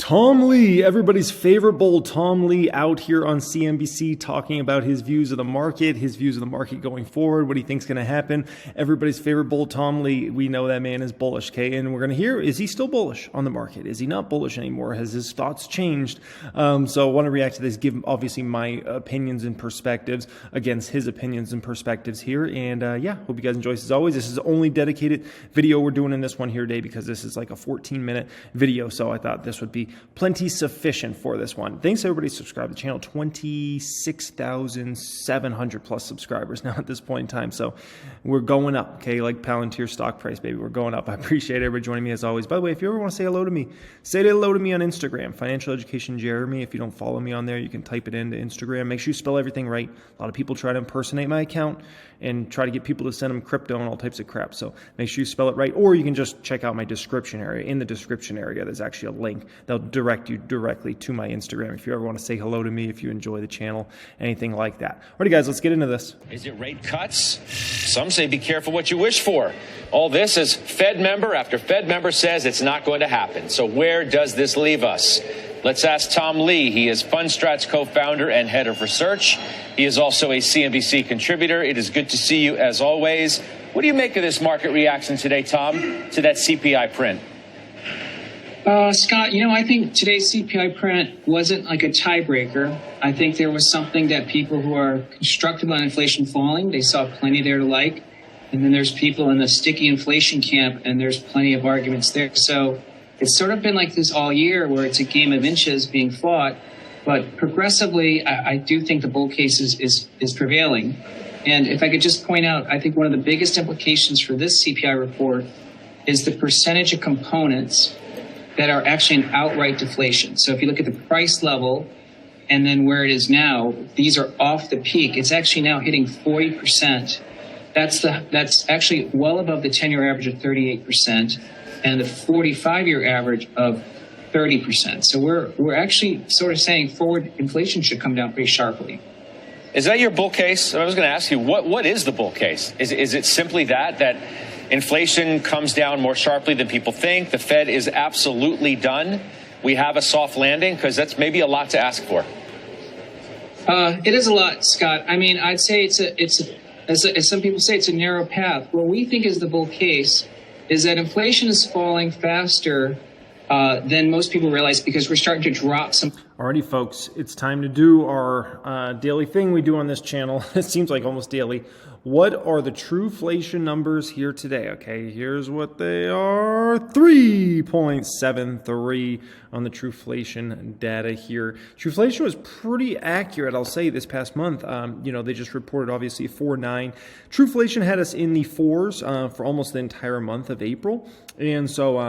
Tom Lee, everybody's favorite bull, Tom Lee, out here on CNBC talking about his views of the market, going forward, what he thinks is going to happen. Everybody's favorite bull, Tom Lee, we know that man is bullish, okay? And we're going to hear, is he still bullish on the market? Is he not bullish anymore? Has his thoughts changed? So I want to react to this, give obviously my opinions and perspectives against his opinions and perspectives here. And yeah, hope you guys enjoy this as always. This is the only dedicated video we're doing in this one here today because this is like a 14-minute video. So I thought this would be plenty sufficient for this one. Thanks everybody subscribe to the channel. 26,700 plus subscribers now at this point in time. So we're going up, okay? Like Palantir stock price, baby. We're going up. I appreciate everybody joining me as always. By the way, if you ever want to say hello to me, say hello to me on Instagram, Financial Education Jeremy. If you don't follow me on there, you can type it into Instagram. Make sure you spell everything right. A lot of people try to impersonate my account and try to get people to send them crypto and all types of crap. So make sure you spell it right, or you can just check out my description area. In the description area, there's actually a link that'll direct you directly to my Instagram if you ever want to say hello to me, if you enjoy the channel, anything like that. Alrighty guys, let's get into this. Is it rate cuts? Some say be careful what you wish for. All this as Fed member after Fed member says it's not going to happen. So where does this leave us? Let's ask Tom Lee. He is FundStrat's co-founder and head of research. He is also a CNBC contributor. It is good to see you as always. What do you make of this market reaction today, Tom, to that CPI print? Scott, I think today's CPI print wasn't like a tiebreaker. I think there was something that people who are constructive on inflation falling, they saw plenty there to like. And then there's people in the sticky inflation camp, and there's plenty of arguments there. So it's sort of been like this all year where it's a game of inches being fought. But progressively, I do think the bull case is prevailing. And if I could just point out, I think one of the biggest implications for this CPI report is the percentage of components that are actually in outright deflation. So if you look at the price level and then where it is now, these are off the peak. It's actually now hitting 40%. That's actually well above the 10-year average of 38% and the 45-year average of 30%. So we're actually sort of saying forward inflation should come down pretty sharply. Is that your bull case? I was going to ask you, what is the bull case? Is it simply that inflation comes down more sharply than people think? The Fed is absolutely done. We have a soft landing, because that's maybe a lot to ask for. It is a lot, Scott. I mean, I'd say it's as some people say, it's a narrow path. What we think is the bull case is that inflation is falling faster than most people realize because we're starting to drop some. Alrighty, folks, it's time to do our daily thing we do on this channel. It seems like almost daily. What are the true-flation numbers here today? Okay, here's what they are. 3.73 on the true-flation data here. True-flation was pretty accurate, I'll say, this past month. They just reported, obviously, 4.9. True-flation had us in the 4s for almost the entire month of April. And so,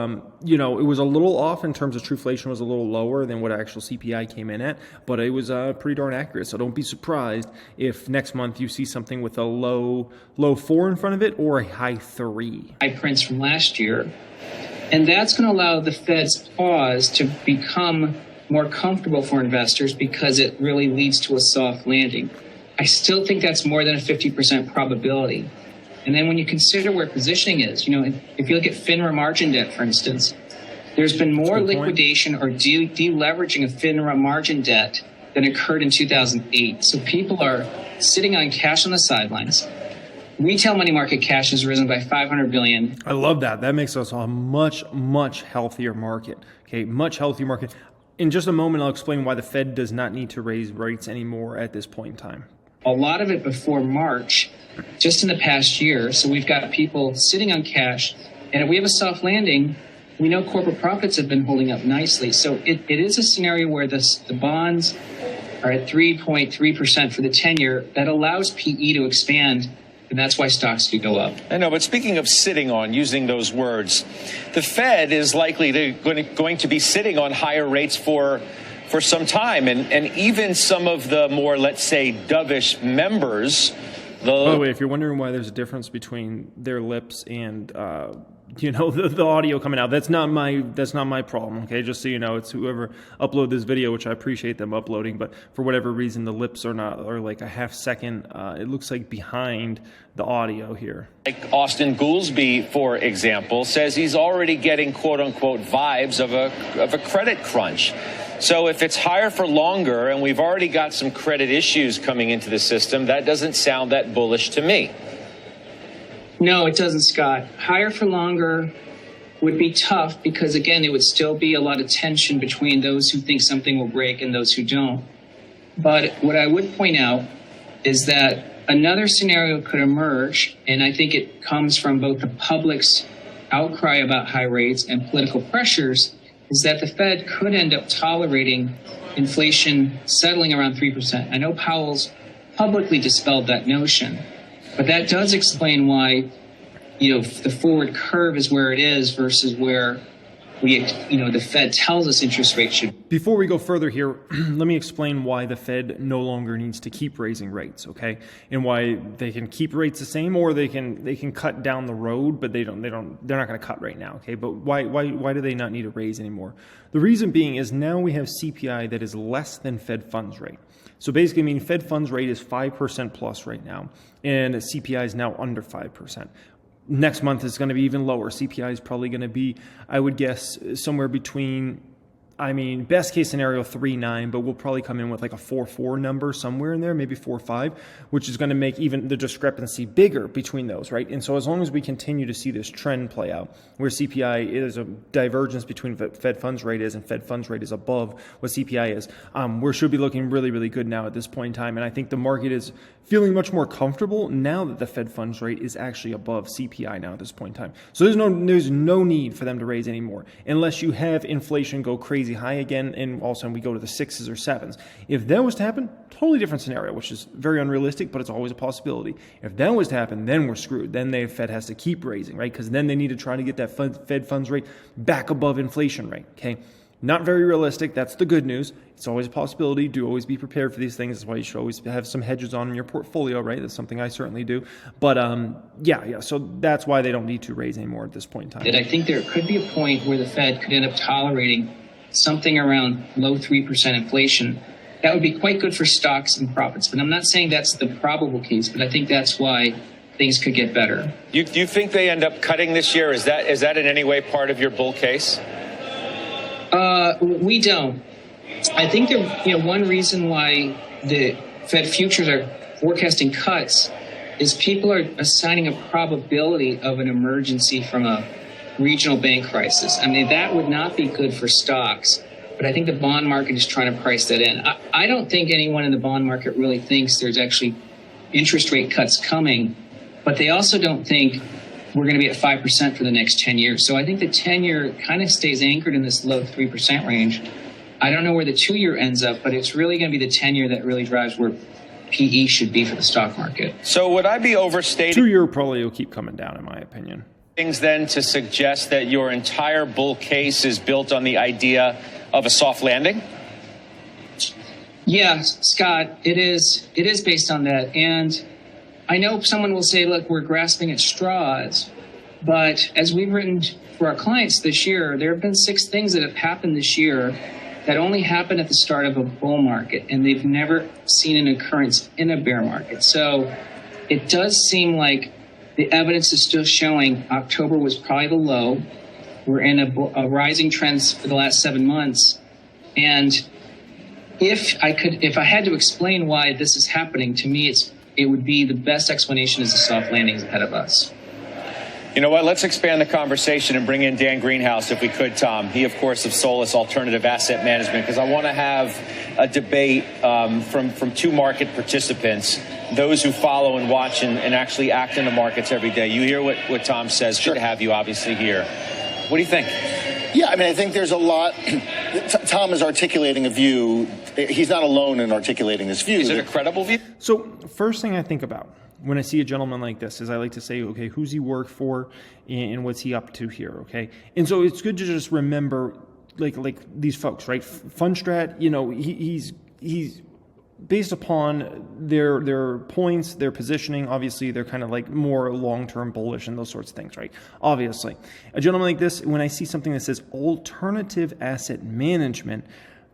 it was a little off in terms of true-flation was a little lower than what actual CPI came in at, but it was pretty darn accurate. So don't be surprised if next month you see something with a low 4 in front of it or a high 3. High prints from last year. And that's going to allow the Fed's pause to become more comfortable for investors because it really leads to a soft landing. I still think that's more than a 50% probability. And then when you consider where positioning is, if you look at FINRA margin debt, for instance, there's been more liquidation or deleveraging of FINRA margin debt than occurred in 2008. So people are sitting on cash on the sidelines. Retail money market cash has risen by $500 billion. I love that. That makes us a much, much healthier market. Okay, much healthier market. In just a moment, I'll explain why the Fed does not need to raise rates anymore at this point in time. A lot of it before March, just in the past year. So we've got people sitting on cash. And if we have a soft landing, we know corporate profits have been holding up nicely. So it is a scenario where the bonds are at 3.3% for the 10-year. That allows PE to expand, and that's why stocks do go up. I know, but speaking of sitting on, using those words, the Fed is likely going to be sitting on higher rates for some time. And even some of the more, let's say, dovish members. By the way, if you're wondering why there's a difference between their lips and the audio coming out. That's not my problem. Okay, just so you know, it's whoever uploaded this video, which I appreciate them uploading, but for whatever reason, the lips are like a half second. It looks like behind the audio here. Like Austin Goolsbee, for example, says he's already getting quote unquote vibes of a credit crunch. So if it's higher for longer and we've already got some credit issues coming into the system, that doesn't sound that bullish to me. No, it doesn't, Scott. Higher for longer would be tough because, again, there would still be a lot of tension between those who think something will break and those who don't. But what I would point out is that another scenario could emerge, and I think it comes from both the public's outcry about high rates and political pressures, is that the Fed could end up tolerating inflation settling around 3%. I know Powell's publicly dispelled that notion, but that does explain why, the forward curve is where it is versus where the Fed tells us interest rates should. Before we go further here, let me explain why the Fed no longer needs to keep raising rates, okay? And why they can keep rates the same, or they can cut down the road, but they're not going to cut right now, okay? But why do they not need to raise anymore? The reason being is now we have CPI that is less than Fed funds rate. So basically, Fed funds rate is 5% plus right now, and CPI is now under 5%. Next month is going to be even lower. CPI is probably going to be, I would guess, somewhere between, best case scenario 3.9, but we'll probably come in with like a 4.4 number somewhere in there, maybe 4.5, which is going to make even the discrepancy bigger between those, right? And so as long as we continue to see this trend play out, where CPI is a divergence between Fed funds rate is and Fed funds rate is above what CPI is, we should be looking really, really good now at this point in time. And I think the market is feeling much more comfortable now that the Fed funds rate is actually above CPI now at this point in time. So there's no need for them to raise anymore unless you have inflation go crazy high again and all of a sudden we go to the 6s or 7s. If that was to happen, totally different scenario, which is very unrealistic, but it's always a possibility. If that was to happen, then we're screwed. Then the Fed has to keep raising, right? Because then they need to try to get that Fed funds rate back above inflation rate, okay? Not very realistic. That's the good news. It's always a possibility. Do always be prepared for these things. That's why you should always have some hedges on in your portfolio, right? That's something I certainly do. But so that's why they don't need to raise anymore at this point in time. That I think there could be a point where the Fed could end up tolerating something around low 3% inflation. That would be quite good for stocks and profits. But I'm not saying that's the probable case, but I think that's why things could get better. Do you think they end up cutting this year? Is that in any way part of your bull case? We don't. I think one reason why the Fed futures are forecasting cuts is people are assigning a probability of an emergency from a regional bank crisis. That would not be good for stocks, but I think the bond market is trying to price that in. I don't think anyone in the bond market really thinks there's actually interest rate cuts coming, but they also don't think we're going to be at 5% for the next 10 years. So I think the 10-year kind of stays anchored in this low 3% range. I don't know where the 2-year ends up, but it's really going to be the 10-year that really drives where PE should be for the stock market. So would I be overstating? 2-year probably will keep coming down, in my opinion. Things then to suggest that your entire bull case is built on the idea of a soft landing? Yeah, Scott, it is based on that. And I know someone will say, look, we're grasping at straws, but as we've written for our clients this year, there have been 6 things that have happened this year that only happen at the start of a bull market, and they've never seen an occurrence in a bear market. So it does seem like the evidence is still showing October was probably the low. We're in a rising trend for the last 7 months. And if I had to explain why this is happening, to me, it would be the best explanation is the soft landings ahead of us. You know what? Let's expand the conversation and bring in Dan Greenhouse, if we could, Tom. He, of course, of Solus Alternative Asset Management, because I want to have a debate from 2 market participants, those who follow and watch and actually act in the markets every day. You hear what Tom says. Sure. Good to have you, obviously, here. What do you think? Yeah, I think there's a lot. Tom is articulating a view. He's not alone in articulating this view. Is it a credible view? So first thing I think about when I see a gentleman like this is I like to say, okay, who's he work for and what's he up to here, okay? And so it's good to just remember like these folks, right? Fundstrat, he's based upon their points, their positioning. Obviously, they're kind of like more long-term bullish and those sorts of things, right? Obviously. A gentleman like this, when I see something that says alternative asset management,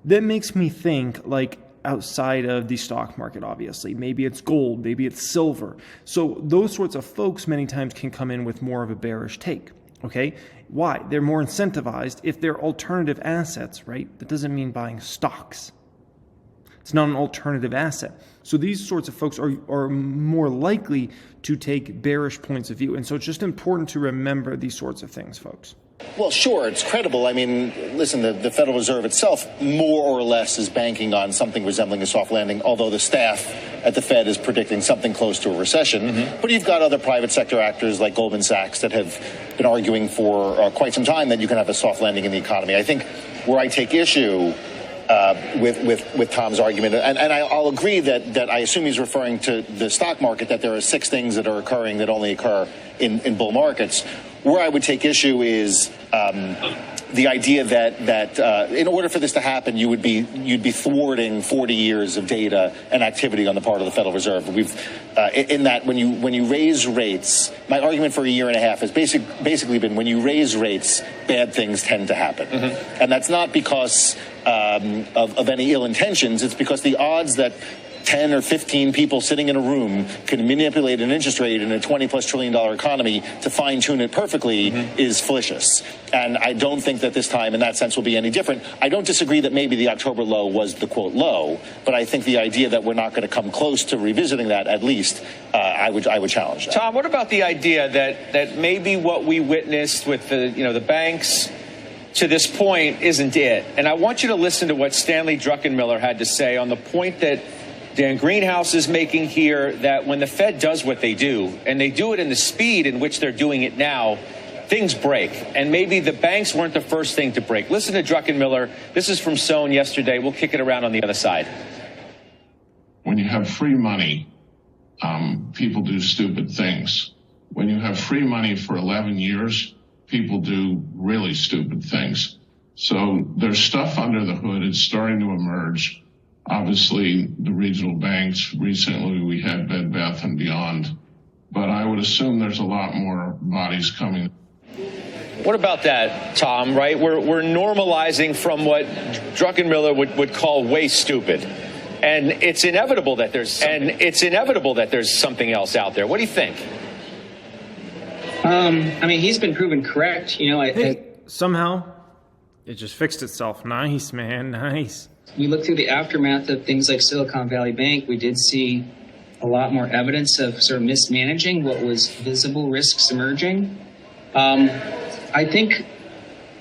that makes me think like outside of the stock market, obviously. Maybe it's gold, maybe it's silver. So those sorts of folks many times can come in with more of a bearish take. Okay? Why? They're more incentivized if they're alternative assets, right? That doesn't mean buying stocks. It's not an alternative asset. So these sorts of folks are more likely to take bearish points of view. And so it's just important to remember these sorts of things, folks. Well, sure, it's credible. I mean, listen, the Federal Reserve itself more or less is banking on something resembling a soft landing, although the staff at the Fed is predicting something close to a recession. Mm-hmm. But you've got other private sector actors like Goldman Sachs that have been arguing for quite some time that you can have a soft landing in the economy. I think where I take issue with Tom's argument, and I'll agree that I assume he's referring to the stock market, that there are 6 things that are occurring that only occur in bull markets. Where I would take issue is the idea that in order for this to happen, you'd be thwarting 40 years of data and activity on the part of the Federal Reserve. In that when you raise rates, my argument for a year and a half has basically been when you raise rates, bad things tend to happen, mm-hmm. and that's not because of any ill intentions. It's because the odds that 10 or 15 people sitting in a room can manipulate an interest rate in a $20+ trillion economy to fine-tune it perfectly mm-hmm. is fallacious. And I don't think that this time, in that sense, will be any different. I don't disagree that maybe the October low was the, quote, low, but I think the idea that we're not going to come close to revisiting that, at least, I would challenge that. Tom, what about the idea that maybe what we witnessed with the banks to this point isn't it? And I want you to listen to what Stanley Druckenmiller had to say on the point that Dan Greenhouse is making here, that when the Fed does what they do, and they do it in the speed in which they're doing it now, things break. And maybe the banks weren't the first thing to break. Listen to Druckenmiller. This is from Sohn yesterday. We'll kick it around on the other side. When you have free money, people do stupid things. When you have free money for 11 years, people do really stupid things. So there's stuff under the hood. It's starting to emerge. Obviously, the regional banks, recently we had Bed Bath & Beyond, but I would assume there's a lot more bodies coming. What about that, Tom, right? We're normalizing from what Druckenmiller would call way stupid. And it's inevitable that there's something else out there. What do you think? I mean, he's been proven correct. Somehow it just fixed itself. Nice, man. Nice. We look through the aftermath of things like Silicon Valley Bank. We did see a lot more evidence of sort of mismanaging what was visible risks emerging. I think,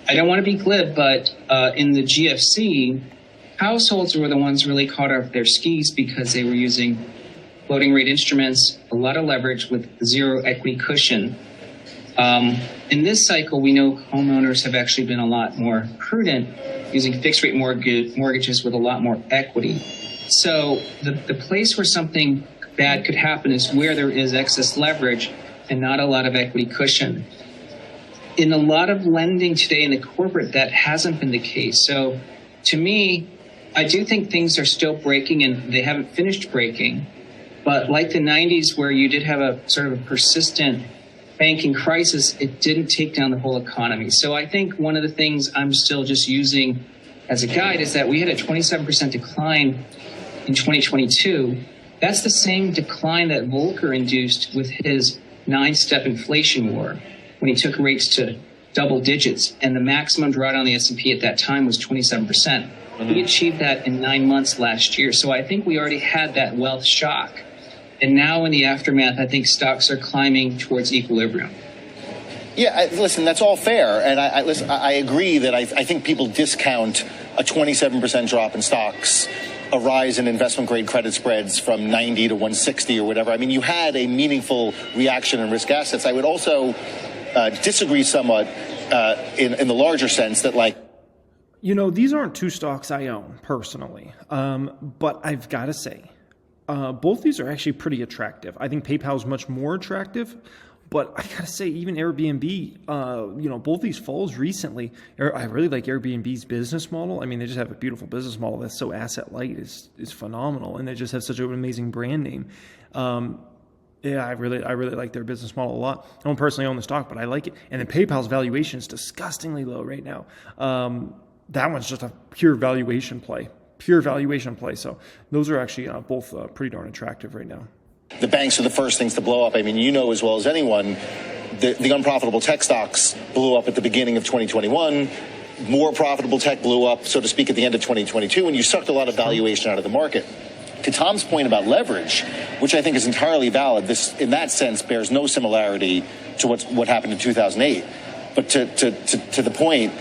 I don't want to be glib, but in the GFC, households were the ones really caught off their skis because they were using floating rate instruments, a lot of leverage with zero equity cushion. In this cycle, we know homeowners have actually been a lot more prudent, using fixed rate mortgages with a lot more equity. So the place where something bad could happen is where there is excess leverage and not a lot of equity cushion. In a lot of lending today in the corporate, that hasn't been the case. So to me, I do think things are still breaking and they haven't finished breaking. But like the 90s, where you did have a sort of a persistent banking crisis, it didn't take down the whole economy. So I think one of the things I'm still just using as a guide is that we had a 27% decline in 2022. That's the same decline that Volcker induced with his 9-step inflation war when he took rates to double digits. And the maximum drawdown on the S&P at that time was 27%. Mm-hmm. We achieved that in 9 months last year. So I think we already had that wealth shock. And now in the aftermath, I think stocks are climbing towards equilibrium. Yeah, listen, that's all fair. And I agree that I think people discount a 27% drop in stocks, a rise in investment-grade credit spreads from 90 to 160 or whatever. I mean, you had a meaningful reaction in risk assets. I would also disagree somewhat in the larger sense that, like, these aren't 2 stocks I own personally, but I've got to say, both these are actually pretty attractive. I think PayPal is much more attractive, But I gotta say, even Airbnb, both these falls recently, I really like Airbnb's business model. I mean, they just have a beautiful business model that's so asset light is phenomenal, and they just have such an amazing brand name. I really like their business model a lot. I don't personally own the stock, but I like it. And then PayPal's valuation is disgustingly low right now. That one's just a pure valuation play. So those are actually both pretty darn attractive right now. The banks are the first things to blow up. I mean, you know as well as anyone, the unprofitable tech stocks blew up at the beginning of 2021. More profitable tech blew up, so to speak, at the end of 2022, and you sucked a lot of valuation out of the market. To Tom's point about leverage, which I think is entirely valid, this, in that sense, bears no similarity to what happened in 2008. But to the point,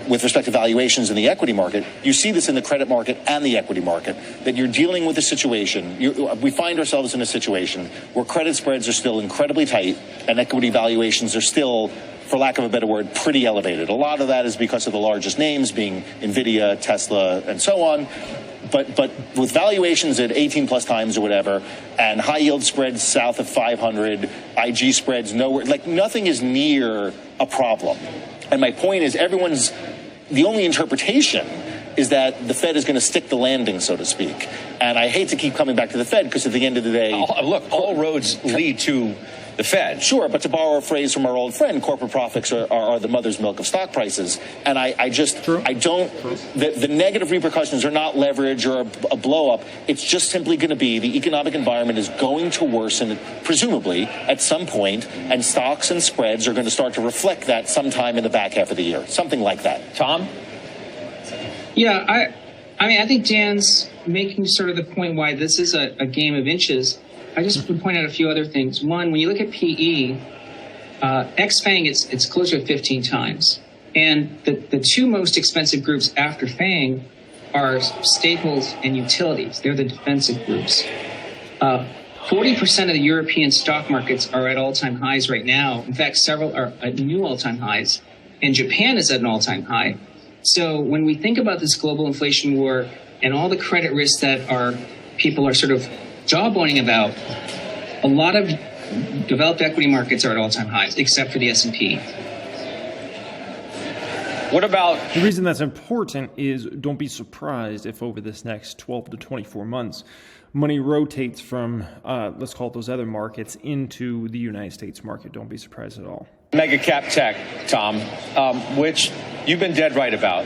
with respect to valuations in the equity market, you see this in the credit market and the equity market, that you're dealing with a situation. We find ourselves in a situation where credit spreads are still incredibly tight and equity valuations are still, for lack of a better word, pretty elevated. A lot of that is because of the largest names being Nvidia, Tesla, and so on. But with valuations at 18 plus times or whatever, and high yield spreads south of 500, IG spreads nowhere, like nothing is near a problem. And my point is the only interpretation is that the Fed is going to stick the landing, so to speak. And I hate to keep coming back to the Fed because at the end of the day... Look, all roads lead to the Fed. Sure, but to borrow a phrase from our old friend, corporate profits are the mother's milk of stock prices. And the negative repercussions are not leverage or a blow up. It's just simply going to be the economic environment is going to worsen, presumably, at some point, and stocks and spreads are going to start to reflect that sometime in the back half of the year. Something like that. Tom? Yeah, I think Dan's making sort of the point why this is a game of inches. I just would point out a few other things. One, when you look at PE, ex-FANG, it's closer to 15 times. And the two most expensive groups after FANG are staples and utilities. They're the defensive groups. 40% of the European stock markets are at all-time highs right now. In fact, several are at new all-time highs. And Japan is at an all-time high. So when we think about this global inflation war and all the credit risks that people are sort of jawboning about, a lot of developed equity markets are at all-time highs, except for the S&P. What about... The reason that's important is don't be surprised if over this next 12 to 24 months, money rotates from, let's call it those other markets, into the United States market. Don't be surprised at all. Mega cap tech, Tom, which you've been dead right about.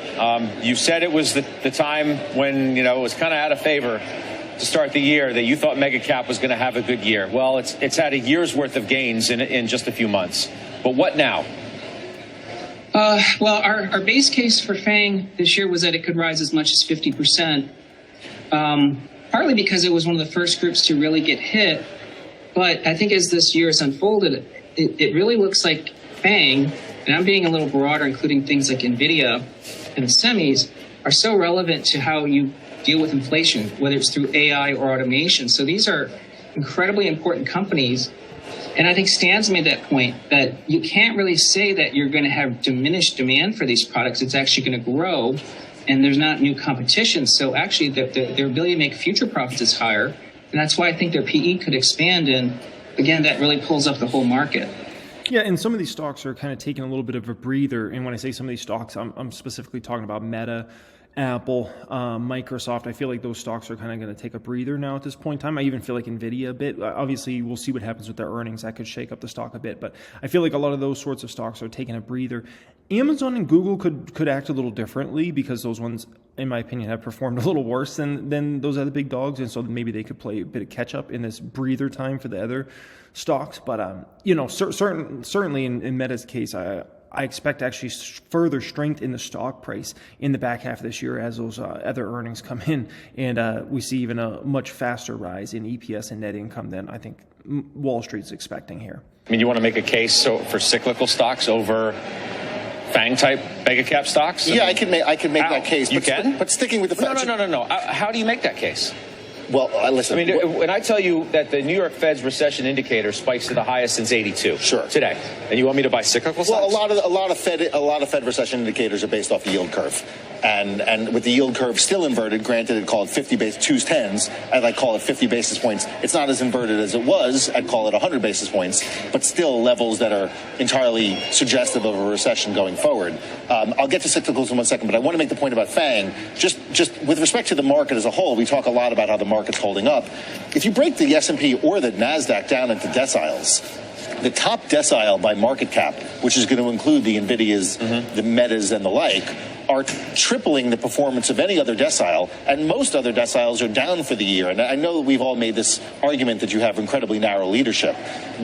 You said it was the time when, it was kind of out of favor to start the year that you thought mega cap was going to have a good year. Well, it's had a year's worth of gains in just a few months. But what now? Well, our base case for FANG this year was that it could rise as much as 50%, partly because it was one of the first groups to really get hit. But I think as this year has unfolded, it really looks like FANG, and I'm being a little broader, including things like Nvidia and the semis, are so relevant to how you deal with inflation, whether it's through AI or automation. So these are incredibly important companies. And I think Stan's made that point that you can't really say that you're going to have diminished demand for these products. It's actually going to grow, and there's not new competition. So actually their ability to make future profits is higher. And that's why I think their PE could expand. And again, that really pulls up the whole market. Yeah, and some of these stocks are kind of taking a little bit of a breather. And when I say some of these stocks, I'm specifically talking about Meta, Apple, Microsoft. I feel like those stocks are kind of going to take a breather now at this point in time. I even feel like Nvidia a bit. Obviously, we'll see what happens with their earnings. That could shake up the stock a bit. But I feel like a lot of those sorts of stocks are taking a breather. Amazon and Google could act a little differently because those ones, in my opinion, have performed a little worse than those other big dogs. And so maybe they could play a bit of catch up in this breather time for the other stocks. But, certainly in Meta's case, I expect actually further strength in the stock price in the back half of this year as those other earnings come in. And we see even a much faster rise in EPS and net income than I think Wall Street's expecting here. I mean, you want to make a case for cyclical stocks over FANG-type mega cap stocks? Yeah, I can make that case. You can? But sticking with the Fed. No. How do you make that case? Well, listen. I mean, when I tell you that the New York Fed's recession indicator spikes to the highest since '82, sure, today, and you want me to buy cyclical stocks? Well, a lot of Fed recession indicators are based off the yield curve. And with the yield curve still inverted, granted, I'd call it 2s, 10s, I'd call it 50 basis points. It's not as inverted as it was. I'd call it 100 basis points, but still levels that are entirely suggestive of a recession going forward. I'll get to cyclicals in 1 second, but I want to make the point about FANG. Just with respect to the market as a whole, we talk a lot about how the market's holding up. If you break the S&P or the NASDAQ down into deciles, the top decile by market cap, which is going to include the NVIDIAs, the Metas, and the like, are tripling the performance of any other decile, and most other deciles are down for the year. And I know that we've all made this argument that you have incredibly narrow leadership,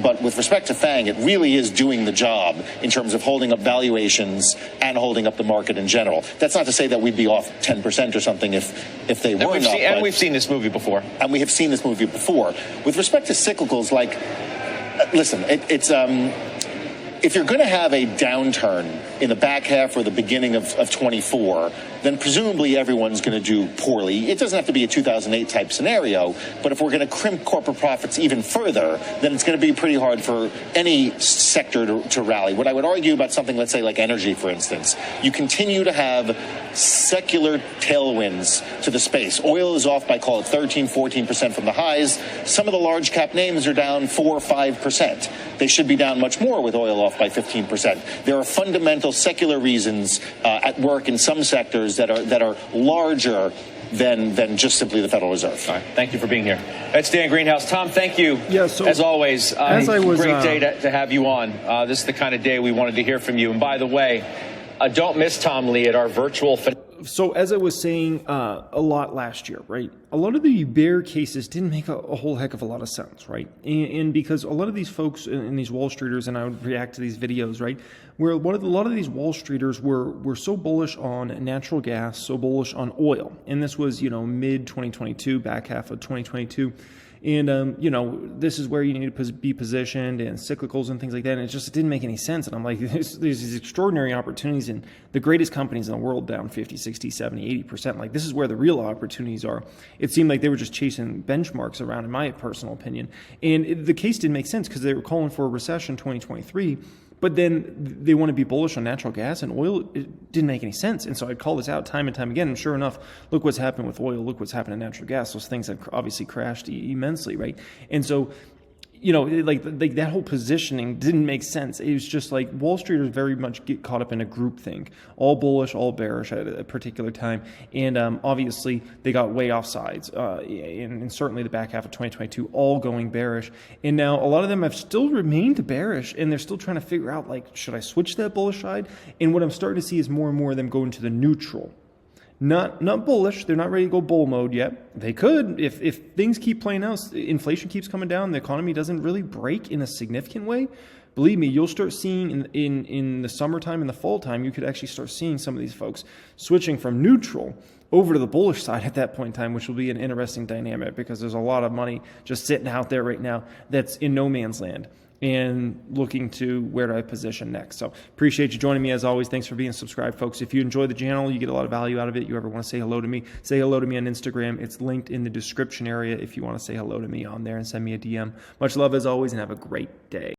but with respect to FANG, it really is doing the job in terms of holding up valuations and holding up the market in general. That's not to say that we'd be off 10% or something if they weren't up. And we've seen this movie before. And we have seen this movie before. With respect to cyclicals, listen, if you're going to have a downturn in the back half or the beginning of 24, then presumably everyone's going to do poorly. It doesn't have to be a 2008 type scenario, but if we're going to crimp corporate profits even further, then it's going to be pretty hard for any sector to rally. What I would argue about something, let's say like energy, for instance, you continue to have secular tailwinds to the space. Oil is off by, call it 13, 14% from the highs. Some of the large cap names are down 4 or 5%. They should be down much more with oil off by 15%. There are fundamental secular reasons at work in some sectors that are larger than just simply the Federal Reserve. All right. Thank you for being here. That's Dan Greenhouse. Tom, thank you. Yeah, so as always, great day to have you on. This is the kind of day we wanted to hear from you. And by the way, don't miss Tom Lee at our virtual. So as I was saying a lot last year, right? A lot of the bear cases didn't make a whole heck of a lot of sense, right? And because a lot of these folks and these Wall Streeters, and I would react to these videos, right? Where a lot of these Wall Streeters were so bullish on natural gas, so bullish on oil. And this was, mid 2022, back half of 2022. And, this is where you need to be positioned and cyclicals and things like that. And it didn't make any sense. And I'm like, there's these extraordinary opportunities in the greatest companies in the world down 50, 60, 70, 80%. Like, this is where the real opportunities are. It seemed like they were just chasing benchmarks around, in my personal opinion. And the case didn't make sense because they were calling for a recession 2023. But then they want to be bullish on natural gas and oil. It didn't make any sense. And so I'd call this out time and time again. And sure enough, look what's happened with oil. Look what's happened in natural gas. Those things have obviously crashed immensely, right? And so, like that whole positioning didn't make sense. It was just like Wall Streeters very much get caught up in a group thing, all bullish, all bearish at a particular time. And obviously they got way off sides. And certainly the back half of 2022, all going bearish. And now a lot of them have still remained bearish, and they're still trying to figure out, should I switch to that bullish side? And what I'm starting to see is more and more of them go into the neutral. Not bullish. They're not ready to go bull mode yet. They could if things keep playing out. Inflation keeps coming down. The economy doesn't really break in a significant way. Believe me, you'll start seeing in the summertime and the fall time, you could actually start seeing some of these folks switching from neutral over to the bullish side at that point in time, which will be an interesting dynamic because there's a lot of money just sitting out there right now that's in no man's land and looking to where do I position next. So appreciate you joining me as always. Thanks for being subscribed, folks. If you enjoy the channel, you get a lot of value out of it. You ever want to say hello to me, say hello to me on Instagram. It's linked in the description area if you want to say hello to me on there and send me a DM. Much love as always, and have a great day.